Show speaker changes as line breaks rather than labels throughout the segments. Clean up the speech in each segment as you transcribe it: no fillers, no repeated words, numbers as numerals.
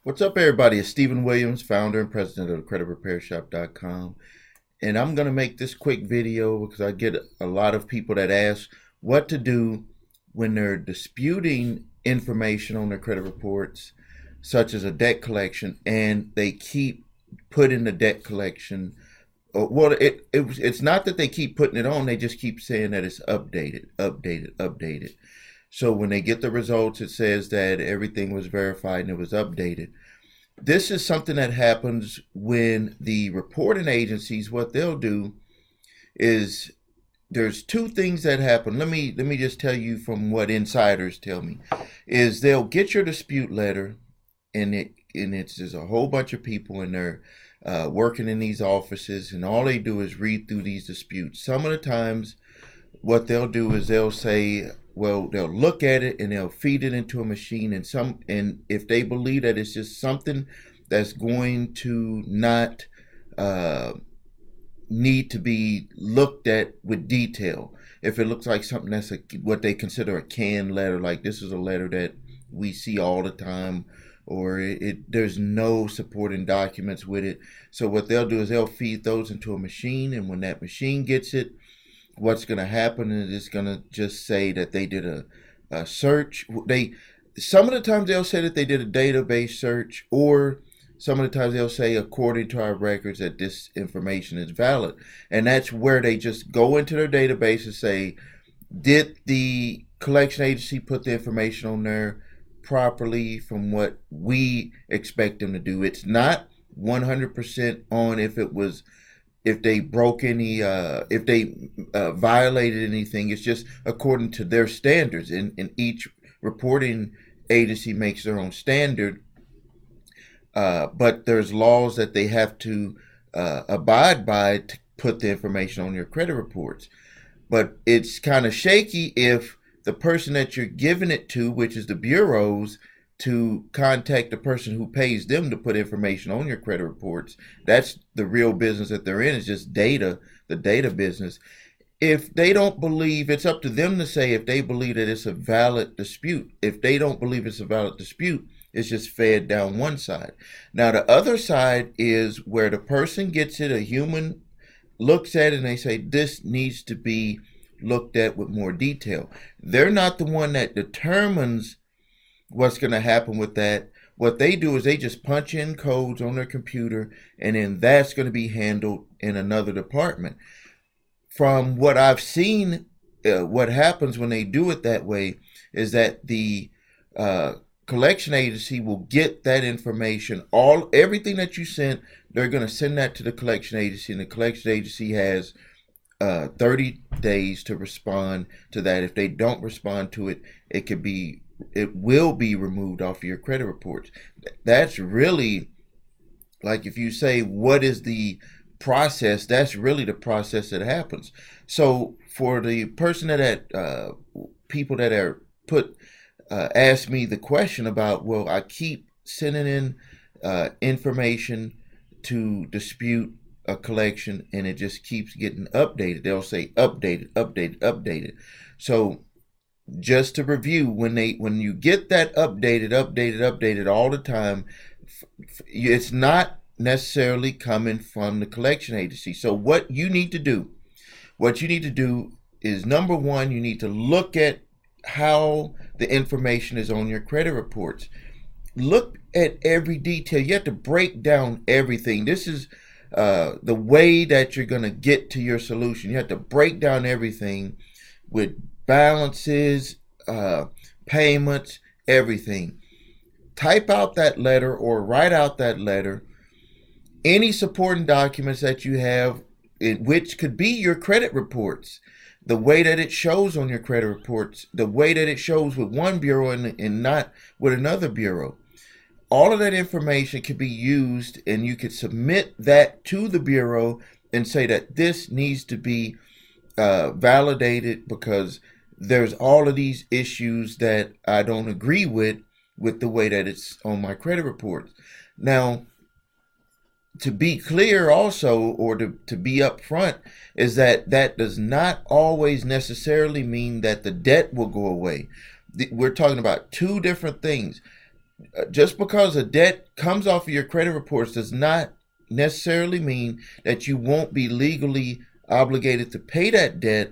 What's up, everybody? It's Stephen Williams, founder and president of CreditRepairShop.com. And I'm going to make this quick video because I get a lot of people that ask what to do when they're disputing information on their credit reports, such as a debt collection, and they keep putting the debt collection. It's not that they keep putting it on, they just keep saying that it's updated. So when they get the results, it says that everything was verified and it was updated. This is something that happens when the reporting agencies, what they'll do is there's two things that happen. Let me just tell you from what insiders tell me, is they'll get your dispute letter, and it's there's a whole bunch of people in there working in these offices, and all they do is read through these disputes. Some of the times what they'll do is they'll say, well, they'll look at it and they'll feed it into a machine, and if they believe that it's just something that's going to not need to be looked at with detail, if it looks like something that's what they consider a canned letter, like this is a letter that we see all the time, or there's no supporting documents with it. So what they'll do is they'll feed those into a machine, and when that machine gets it, what's going to happen is it's going to just say that they did a search. Some of the times they'll say that they did a database search, or some of the times they'll say, according to our records, that this information is valid. And that's where they just go into their database and say, did the collection agency put the information on there properly from what we expect them to do? It's not 100% on if they broke any, if they violated anything. It's just according to their standards, and each reporting agency makes their own standard. But there's laws that they have to abide by to put the information on your credit reports. But it's kind of shaky if the person that you're giving it to, which is the bureaus, to contact the person who pays them to put information on your credit reports. That's the real business that they're in, is just data, the data business. If they don't believe, it's up to them to say if they believe that it's a valid dispute. If they don't believe it's a valid dispute, it's just fed down one side. Now the other side is where the person gets it, a human looks at it and they say, this needs to be looked at with more detail. They're not the one that determines what's going to happen with that. What they do is they just punch in codes on their computer, and then that's going to be handled in another department. From what I've seen, what happens when they do it that way is that the collection agency will get that information, everything that you sent. They're going to send that to the collection agency, and the collection agency has 30 days to respond to that. If they don't respond to it, it will be removed off of your credit reports. That's really, like, if you say what is the process, that's really the process that happens. So for the person people that are ask me the question about, well, I keep sending in information to dispute a collection and it just keeps getting updated. They'll say updated. So just to review, when you get that updated all the time, it's not necessarily coming from the collection agency. So what you need to do is, number one, you need to look at how the information is on your credit reports. Look at every detail. You have to break down everything. This is the way that you're going to get to your solution. You have to break down everything with balances, payments, everything. Type out that letter or write out that letter. Any supporting documents that you have, which could be your credit reports, the way that it shows on your credit reports, the way that it shows with one bureau and not with another bureau. All of that information could be used, and you could submit that to the bureau and say that this needs to be validated because there's all of these issues that I don't agree with the way that it's on my credit reports. Now, to be clear also, or to be upfront, is that does not always necessarily mean that the debt will go away. We're talking about two different things. just because a debt comes off of your credit reports does not necessarily mean that you won't be legally obligated to pay that debt.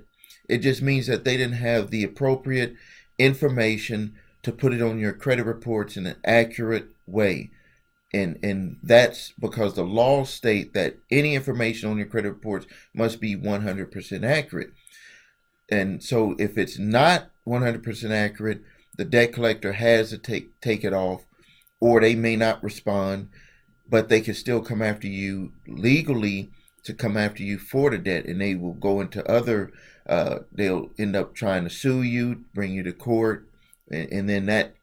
It just means that they didn't have the appropriate information to put it on your credit reports in an accurate way. And that's because the laws state that any information on your credit reports must be 100% accurate. And so if it's not 100% accurate, the debt collector has to take it off, or they may not respond, but they can still come after you legally to come after you for the debt, and they will go into other. They'll end up trying to sue you, bring you to court, and then that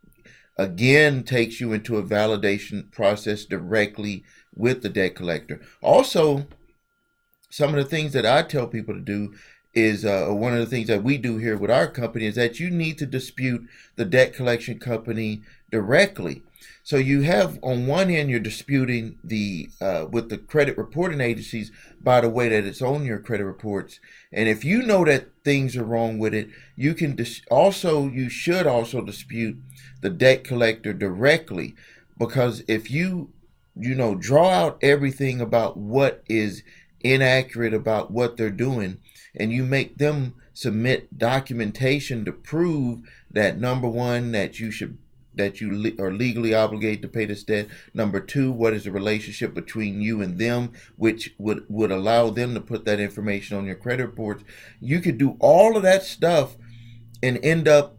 again takes you into a validation process directly with the debt collector. Also, some of the things that I tell people to do is one of the things that we do here with our company is that you need to dispute the debt collection company directly. So you have on one end you're disputing the with the credit reporting agencies by the way that it's on your credit reports, and if you know that things are wrong with it, you can you should also dispute the debt collector directly, because if you draw out everything about what is inaccurate about what they're doing, and you make them submit documentation to prove that, number one, that you are legally obligated to pay this debt. Number two, what is the relationship between you and them, which would allow them to put that information on your credit reports. You could do all of that stuff and end up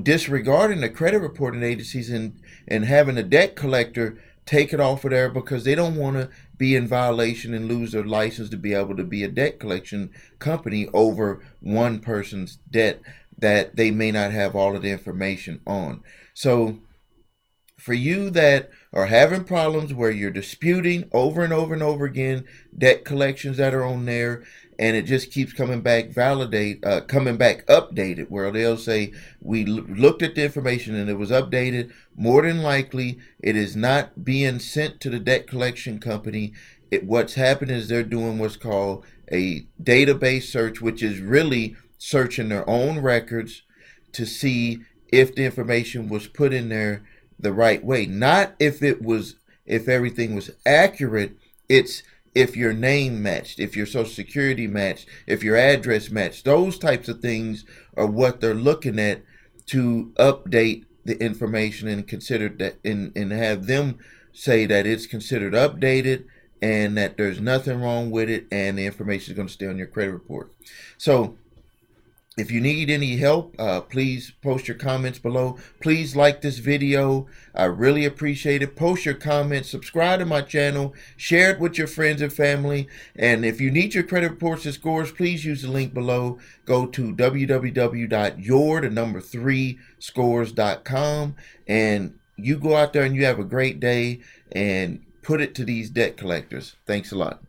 disregarding the credit reporting agencies and having a debt collector take it off of there because they don't want to be in violation and lose their license to be able to be a debt collection company over one person's debt that they may not have all of the information on. So for you that are having problems where you're disputing over and over and over again debt collections that are on there, and it just keeps coming back updated, where they'll say we looked at the information and it was updated, more than likely it is not being sent to the debt collection company. What's happening is they're doing what's called a database search, which is really searching their own records to see if the information was put in there the right way. Not if everything was accurate. It's if your name matched, if your social security matched, if your address matched. Those types of things are what they're looking at to update the information and consider that and have them say that it's considered updated and that there's nothing wrong with it and the information is going to stay on your credit report. So if you need any help, please post your comments below. Please like this video. I really appreciate it. Post your comments, subscribe to my channel, share it with your friends and family. And if you need your credit reports and scores, please use the link below. Go to www.your3scores.com and you go out there and you have a great day and put it to these debt collectors. Thanks a lot.